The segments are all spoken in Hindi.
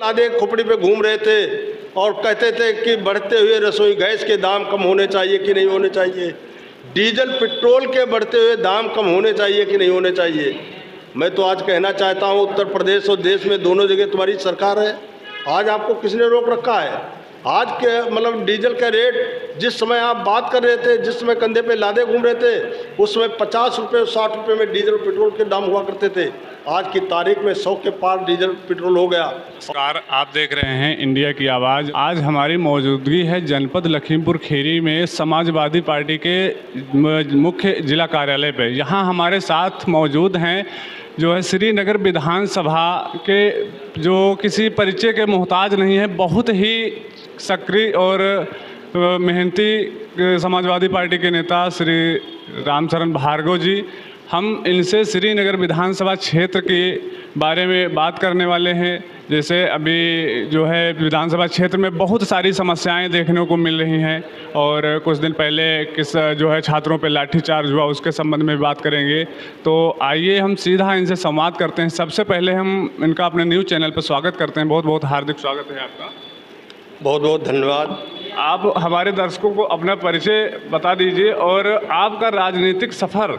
लादे खोपड़ी पे घूम रहे थे और कहते थे कि बढ़ते हुए रसोई गैस के दाम कम होने चाहिए कि नहीं होने चाहिए, डीजल पेट्रोल के बढ़ते हुए दाम कम होने चाहिए कि नहीं होने चाहिए। मैं तो आज कहना चाहता हूँ, उत्तर प्रदेश और देश में दोनों जगह तुम्हारी सरकार है, आज आपको किसने रोक रखा है? आज के मतलब डीजल का रेट जिस समय आप बात कर रहे थे, जिस समय कंधे पे लादे घूम रहे थे, उस समय 50 रुपये 60 रुपये में डीजल पेट्रोल के दाम हुआ करते थे। आज की तारीख में 100 के पार डीजल पेट्रोल हो गया। नमस्कार, आप देख रहे हैं इंडिया की आवाज़। आज हमारी मौजूदगी है जनपद लखीमपुर खीरी में समाजवादी पार्टी के मुख्य जिला कार्यालय पे। यहाँ हमारे साथ मौजूद हैं जो है श्रीनगर विधानसभा के, जो किसी परिचय के मोहताज नहीं है, बहुत ही सक्रिय और मेहनती समाजवादी पार्टी के नेता श्री रामचरण भार्गव जी। हम इनसे श्रीनगर विधानसभा क्षेत्र के बारे में बात करने वाले हैं। जैसे अभी जो है विधानसभा क्षेत्र में बहुत सारी समस्याएं देखने को मिल रही हैं और कुछ दिन पहले किस जो है छात्रों पे लाठीचार्ज हुआ, उसके संबंध में बात करेंगे। तो आइए हम सीधा इनसे संवाद करते हैं। सबसे पहले हम इनका अपने न्यूज़ चैनल पर स्वागत करते हैं। बहुत बहुत हार्दिक स्वागत है आपका। बहुत बहुत धन्यवाद। आप हमारे दर्शकों को अपना परिचय बता दीजिए और आपका राजनीतिक सफ़र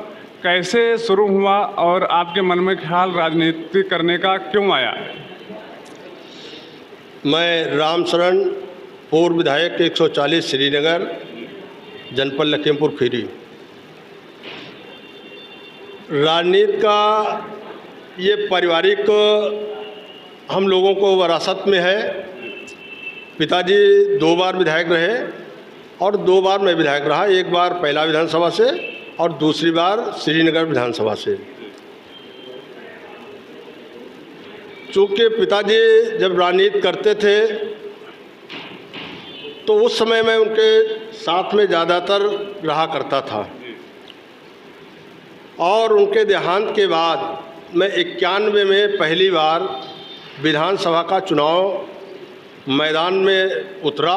कैसे शुरू हुआ और आपके मन में ख्याल राजनीति करने का क्यों आया? मैं रामचरण, पूर्व विधायक 140 श्रीनगर, जनपद लखीमपुर खीरी। राजनीति का ये पारिवारिक हम लोगों को विरासत में है। पिताजी 2 बार विधायक रहे और 2 बार मैं विधायक रहा, एक बार पहला विधानसभा से और दूसरी बार श्रीनगर विधानसभा से। चूँकि पिताजी जब राजनीति करते थे तो उस समय मैं उनके साथ में ज़्यादातर रहा करता था और उनके देहांत के बाद मैं 91 में पहली बार विधानसभा का चुनाव मैदान में उतरा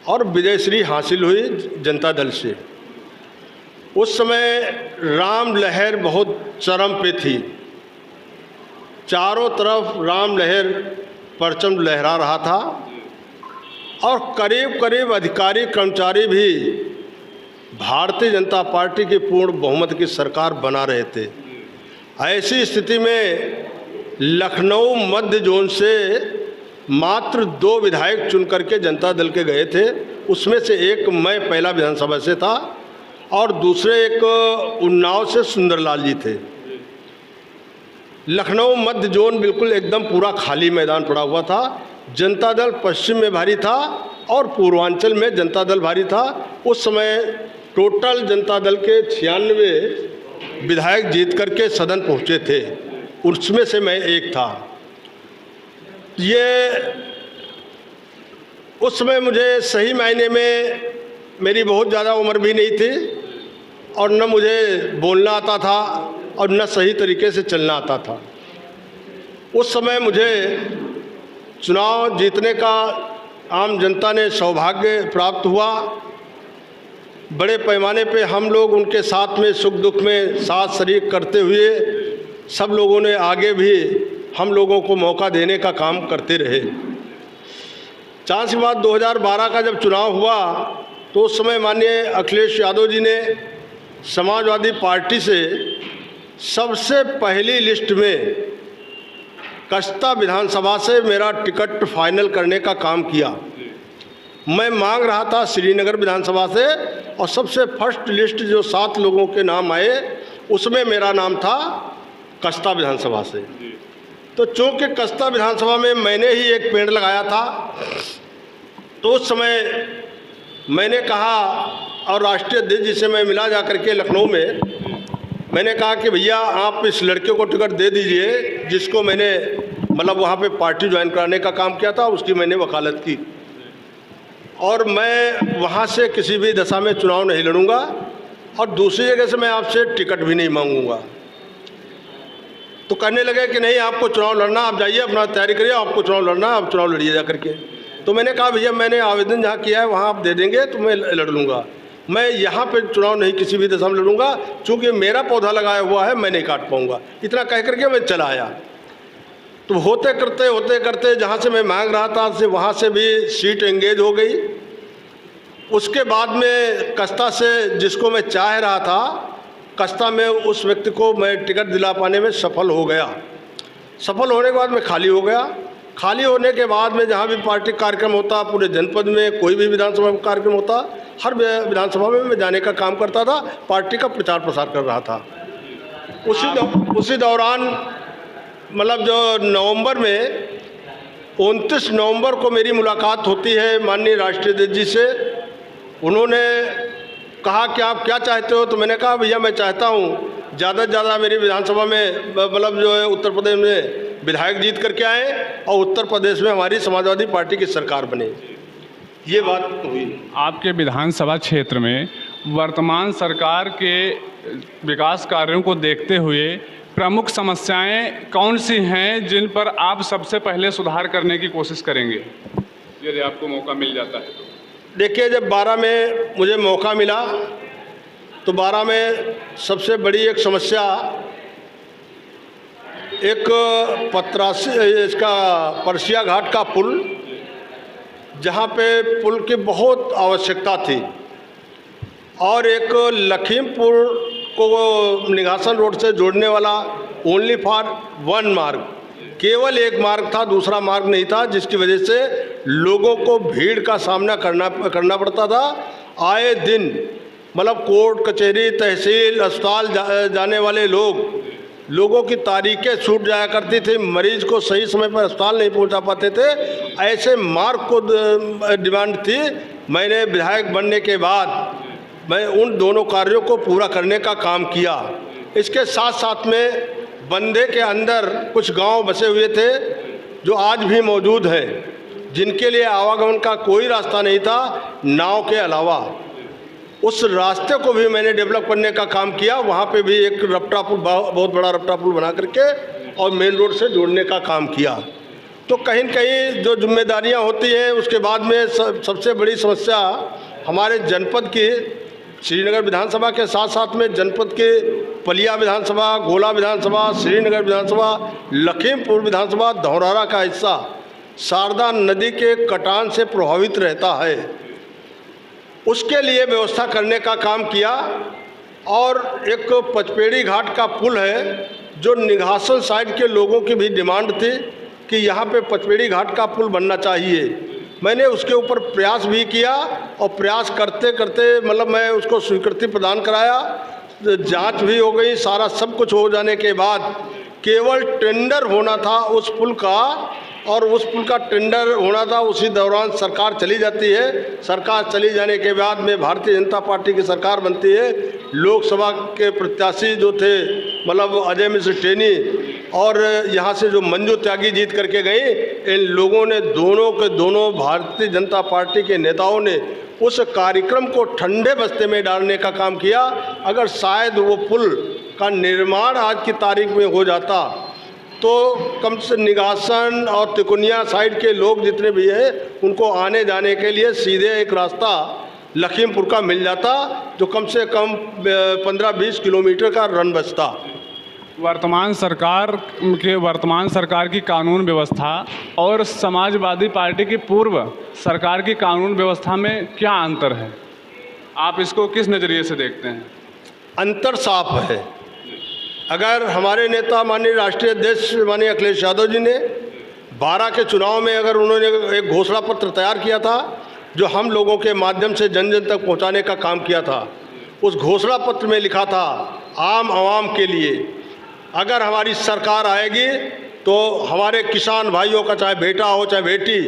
और विजयश्री हासिल हुई जनता दल से। उस समय राम लहर बहुत चरम पे थी, चारों तरफ राम लहर परचम लहरा रहा था और करीब करीब अधिकारी कर्मचारी भी भारतीय जनता पार्टी की पूर्ण बहुमत की सरकार बना रहे थे। ऐसी स्थिति में लखनऊ मध्य जोन से मात्र 2 विधायक चुन करके जनता दल के गए थे। उसमें से एक मैं पहला विधानसभा से था और दूसरे एक उन्नाव से सुंदरलाल जी थे। लखनऊ मध्य जोन बिल्कुल एकदम पूरा खाली मैदान पड़ा हुआ था। जनता दल पश्चिम में भारी था और पूर्वांचल में जनता दल भारी था। उस समय टोटल जनता दल के 96 विधायक जीत करके सदन पहुँचे थे, उसमें से मैं एक था। ये उस समय मुझे सही मायने में मेरी बहुत ज़्यादा उम्र भी नहीं थी और न मुझे बोलना आता था और न सही तरीके से चलना आता था। उस समय मुझे चुनाव जीतने का आम जनता ने सौभाग्य प्राप्त हुआ। बड़े पैमाने पे हम लोग उनके साथ में सुख दुख में साथ शरीक करते हुए सब लोगों ने आगे भी हम लोगों को मौका देने का काम करते रहे। चांस की बात 2012 का जब चुनाव हुआ तो उस समय माननीय अखिलेश यादव जी ने समाजवादी पार्टी से सबसे पहली लिस्ट में कस्ता विधानसभा से मेरा टिकट फाइनल करने का काम किया। मैं मांग रहा था श्रीनगर विधानसभा से और सबसे फर्स्ट लिस्ट जो 7 लोगों के नाम आए उसमें मेरा नाम था कस्ता विधानसभा से। तो चूँकि कस्ता विधानसभा में मैंने ही एक पेड़ लगाया था तो उस समय मैंने कहा और राष्ट्रीय अध्यक्ष जी से मैं मिला जा करके लखनऊ में, मैंने कहा कि भैया आप इस लड़के को टिकट दे दीजिए जिसको मैंने मतलब वहाँ पे पार्टी ज्वाइन कराने का काम किया था, उसकी मैंने वकालत की और मैं वहाँ से किसी भी दशा में चुनाव नहीं लड़ूंगा और दूसरी जगह से मैं आपसे टिकट भी नहीं मांगूंगा। तो कहने लगे कि नहीं आपको चुनाव लड़ना, आप जाइए अपना तैयारी करिए, आपको चुनाव लड़ना, आप चुनाव लड़िए जा करके। तो मैंने कहा भैया मैंने आवेदन जहाँ किया है वहाँ आप दे देंगे तो मैं लड़ लूँगा, मैं यहाँ पे चुनाव नहीं किसी भी दशा में लड़ूंगा, चूँकि मेरा पौधा लगाया हुआ है मैं नहीं काट पाऊँगा। इतना कह करके मैं चला आया। तो होते करते जहाँ से मैं मांग रहा था से वहाँ से भी सीट एंगेज हो गई। उसके बाद में कस्ता से जिसको मैं चाह रहा था, कस्ता में उस व्यक्ति को मैं टिकट दिला पाने में सफल हो गया। सफल होने के बाद मैं खाली हो गया। खाली होने के बाद में जहाँ भी पार्टी कार्यक्रम होता, पूरे जनपद में कोई भी विधानसभा में कार्यक्रम होता, हर विधानसभा में मैं जाने का काम करता था, पार्टी का प्रचार प्रसार कर रहा था। उसी दौरान मतलब जो नवंबर में 29 नवंबर को मेरी मुलाकात होती है माननीय राष्ट्रीय अध्यक्ष जी से। उन्होंने कहा कि आप क्या चाहते हो, तो मैंने कहा भैया मैं चाहता हूँ ज़्यादा से ज़्यादा मेरी विधानसभा में मतलब जो है उत्तर प्रदेश में विधायक जीत करके आए और उत्तर प्रदेश में हमारी समाजवादी पार्टी की सरकार बने। ये बात हुई। आपके विधानसभा क्षेत्र में वर्तमान सरकार के विकास कार्यों को देखते हुए प्रमुख समस्याएं कौन सी हैं जिन पर आप सबसे पहले सुधार करने की कोशिश करेंगे, यदि आपको मौका मिल जाता है तो? देखिए, जब 12 में मुझे मौका मिला तो 12 में सबसे बड़ी एक समस्या एक इसका परसिया घाट का पुल, जहाँ पे पुल की बहुत आवश्यकता थी, और एक लखीमपुर को निघासन रोड से जोड़ने वाला ओनली फॉर वन मार्ग, केवल एक मार्ग था, दूसरा मार्ग नहीं था, जिसकी वजह से लोगों को भीड़ का सामना करना पड़ता था। आए दिन मतलब कोर्ट कचहरी तहसील अस्पताल जाने वाले लोगों की तारीखें छूट जाया करती थी, मरीज को सही समय पर अस्पताल नहीं पहुंचा पाते थे। ऐसे मार्ग को डिमांड थी। मैंने विधायक बनने के बाद मैं उन दोनों कार्यों को पूरा करने का काम किया। इसके साथ साथ में बंदे के अंदर कुछ गांव बसे हुए थे जो आज भी मौजूद हैं, जिनके लिए आवागमन का कोई रास्ता नहीं था नाव के अलावा। उस रास्ते को भी मैंने डेवलप करने का काम किया। वहाँ पे भी एक रपटा पुल, बहुत बड़ा रपटा पुल बना करके और मेन रोड से जोड़ने का काम किया। तो कहीं न कहीं जो जिम्मेदारियाँ होती हैं, उसके बाद में सबसे बड़ी समस्या हमारे जनपद की श्रीनगर विधानसभा के साथ साथ में जनपद के पलिया विधानसभा, गोला विधानसभा, श्रीनगर विधानसभा, लखीमपुर विधानसभा, धौरहरा का हिस्सा शारदा नदी के कटान से प्रभावित रहता है। उसके लिए व्यवस्था करने का काम किया। और एक पचपेड़ी घाट का पुल है जो निघासन साइड के लोगों की भी डिमांड थी कि यहाँ पे पचपेड़ी घाट का पुल बनना चाहिए। मैंने उसके ऊपर प्रयास भी किया और प्रयास करते करते मतलब मैं उसको स्वीकृति प्रदान कराया, जांच भी हो गई, सारा सब कुछ हो जाने के बाद केवल टेंडर होना था उस पुल का, और उस पुल का टेंडर होना था। उसी दौरान सरकार चली जाती है। सरकार चली जाने के बाद में भारतीय जनता पार्टी की सरकार बनती है। लोकसभा के प्रत्याशी जो थे मतलब अजय मिश्र टेनी और यहाँ से जो मंजू त्यागी जीत करके गई, इन लोगों ने दोनों भारतीय जनता पार्टी के नेताओं ने उस कार्यक्रम को ठंडे बस्ते में डालने का काम किया। अगर शायद वो पुल का निर्माण आज की तारीख में हो जाता तो कम से निघासन और तिकोनिया साइड के लोग जितने भी हैं उनको आने जाने के लिए सीधे एक रास्ता लखीमपुर का मिल जाता, जो कम से कम 15-20 किलोमीटर का रन बचता। वर्तमान सरकार की कानून व्यवस्था और समाजवादी पार्टी की पूर्व सरकार की कानून व्यवस्था में क्या अंतर है? आप इसको किस नज़रिए से देखते हैं? अंतर साफ है। अगर हमारे नेता माननीय राष्ट्रीय अध्यक्ष माननीय अखिलेश यादव जी ने 12 के चुनाव में अगर उन्होंने एक घोषणा पत्र तैयार किया था जो हम लोगों के माध्यम से जन जन तक पहुंचाने का काम किया था, उस घोषणा पत्र में लिखा था आम आवाम के लिए अगर हमारी सरकार आएगी तो हमारे किसान भाइयों का चाहे बेटा हो चाहे बेटी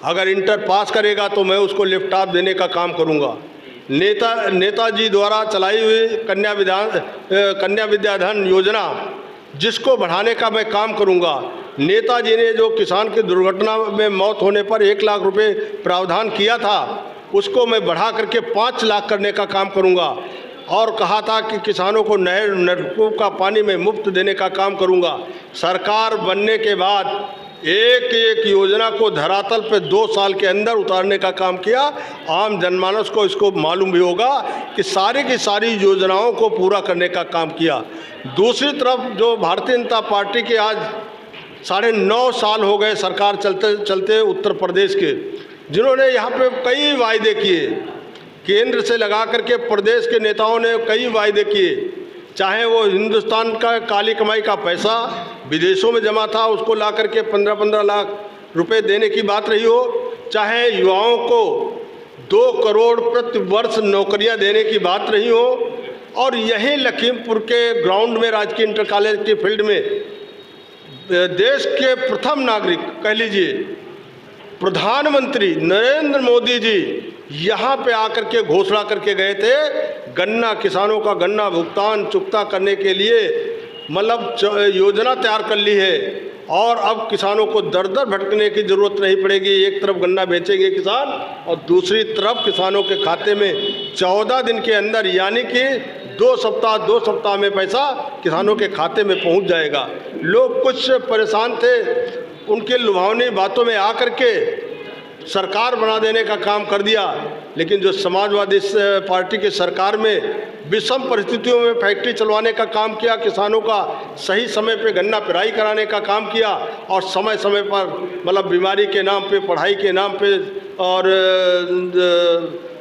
अगर इंटर पास करेगा तो मैं उसको लैपटॉप देने का काम करूंगा। नेताजी द्वारा चलाई हुई कन्या विद्याधन योजना जिसको बढ़ाने का मैं काम करूंगा। नेताजी ने जो किसान की दुर्घटना में मौत होने पर 1 लाख रुपए प्रावधान किया था उसको मैं बढ़ा करके 5 लाख करने का काम करूंगा। और कहा था कि किसानों को नलकूप का पानी में मुफ्त देने का काम करूंगा। सरकार बनने के बाद एक एक योजना को धरातल पे 2 साल के अंदर उतारने का काम किया। आम जनमानस को इसको मालूम भी होगा कि सारी की सारी योजनाओं को पूरा करने का काम किया। दूसरी तरफ जो भारतीय जनता पार्टी के आज 9.5 साल हो गए सरकार चलते चलते उत्तर प्रदेश के, जिन्होंने यहाँ पे कई वायदे किए, केंद्र से लगा करके प्रदेश के नेताओं ने कई वायदे किए, चाहे वो हिंदुस्तान का काली कमाई का पैसा विदेशों में जमा था उसको ला करके 15-15 लाख रुपए देने की बात रही हो, चाहे युवाओं को 2 करोड़ प्रति वर्ष नौकरियां देने की बात रही हो, और यहीं लखीमपुर के ग्राउंड में राजकीय इंटर कॉलेज के फील्ड में देश के प्रथम नागरिक कह लीजिए प्रधानमंत्री नरेंद्र मोदी जी यहाँ पे आकर के घोषणा करके गए थे, गन्ना किसानों का गन्ना भुगतान चुकता करने के लिए मतलब योजना तैयार कर ली है, और अब किसानों को दर दर भटकने की ज़रूरत नहीं पड़ेगी। एक तरफ गन्ना बेचेंगे किसान और दूसरी तरफ किसानों के खाते में 14 दिन के अंदर यानी कि 2 सप्ताह में पैसा किसानों के खाते में पहुंच जाएगा। लोग कुछ परेशान थे, उनके लुभावनी बातों में आकर के सरकार बना देने का काम कर दिया, लेकिन जो समाजवादी पार्टी की सरकार में विषम परिस्थितियों में फैक्ट्री चलवाने का काम किया, किसानों का सही समय पे गन्ना पेराई कराने का काम किया, और समय समय पर मतलब बीमारी के नाम पे, पढ़ाई के नाम पे और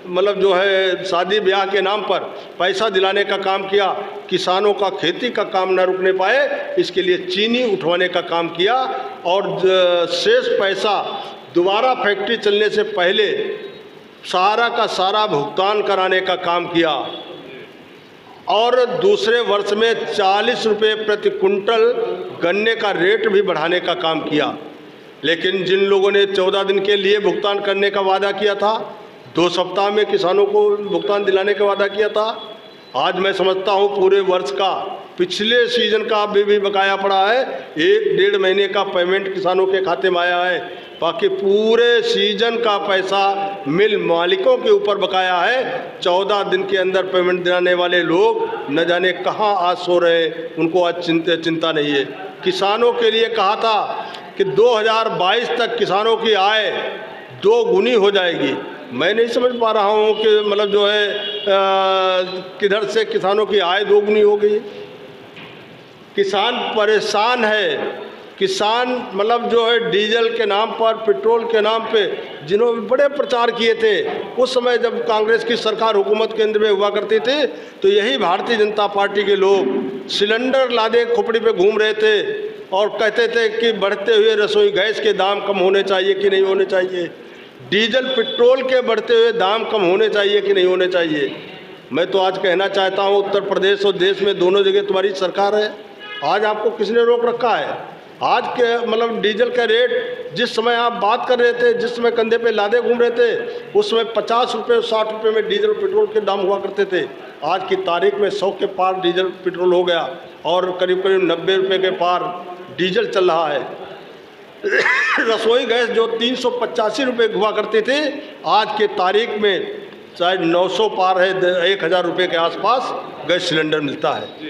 मतलब जो है शादी ब्याह के नाम पर पैसा दिलाने का काम किया। किसानों का खेती का काम न रुकने पाए इसके लिए चीनी उठवाने का काम किया, और शेष पैसा दोबारा फैक्ट्री चलने से पहले सारा का सारा भुगतान कराने का काम किया, और दूसरे वर्ष में 40 रुपये प्रति कुंटल गन्ने का रेट भी बढ़ाने का काम किया। लेकिन जिन लोगों ने 14 दिन के लिए भुगतान करने का वादा किया था, 2 सप्ताह में किसानों को भुगतान दिलाने का वादा किया था, आज मैं समझता हूँ पूरे वर्ष का पिछले सीजन का अभी भी बकाया पड़ा है। 1-1.5 महीने का पेमेंट किसानों के खाते में आया है, बाकी पूरे सीजन का पैसा मिल मालिकों के ऊपर बकाया है। 14 दिन के अंदर पेमेंट दिलाने वाले लोग न जाने कहाँ आज सो रहे हैं, उनको आज चिंता नहीं है। किसानों के लिए कहा था कि 2022 तक किसानों की आय 2 गुनी हो जाएगी। मैं नहीं समझ पा रहा हूँ कि मतलब जो है किधर से किसानों की आय 2 गुनी हो गई। किसान परेशान है, किसान मतलब जो है डीजल के नाम पर, पेट्रोल के नाम पे जिन्होंने बड़े प्रचार किए थे, उस समय जब कांग्रेस की सरकार हुकूमत केंद्र में हुआ करती थी तो यही भारतीय जनता पार्टी के लोग सिलेंडर लादे खोपड़ी पे घूम रहे थे और कहते थे कि बढ़ते हुए रसोई गैस के दाम कम होने चाहिए कि नहीं होने चाहिए, डीजल पेट्रोल के बढ़ते हुए दाम कम होने चाहिए कि नहीं होने चाहिए। मैं तो आज कहना चाहता हूँ उत्तर प्रदेश और देश में दोनों जगह तुम्हारी सरकार है, आज आपको किसने रोक रखा है? आज के मतलब डीजल का रेट जिस समय आप बात कर रहे थे, जिस समय कंधे पे लादे घूम रहे थे, उस समय 50 रुपये 60 रुपये में डीजल पेट्रोल के दाम हुआ करते थे। आज की तारीख में 100 के पार डीजल पेट्रोल हो गया और करीब करीब 90 रुपये के पार डीजल चल रहा है। रसोई गैस जो 385 रुपये हुआ करते थे, आज के तारीख में शायद 900 पार है, 1000 रुपये के आसपास गैस सिलेंडर मिलता है।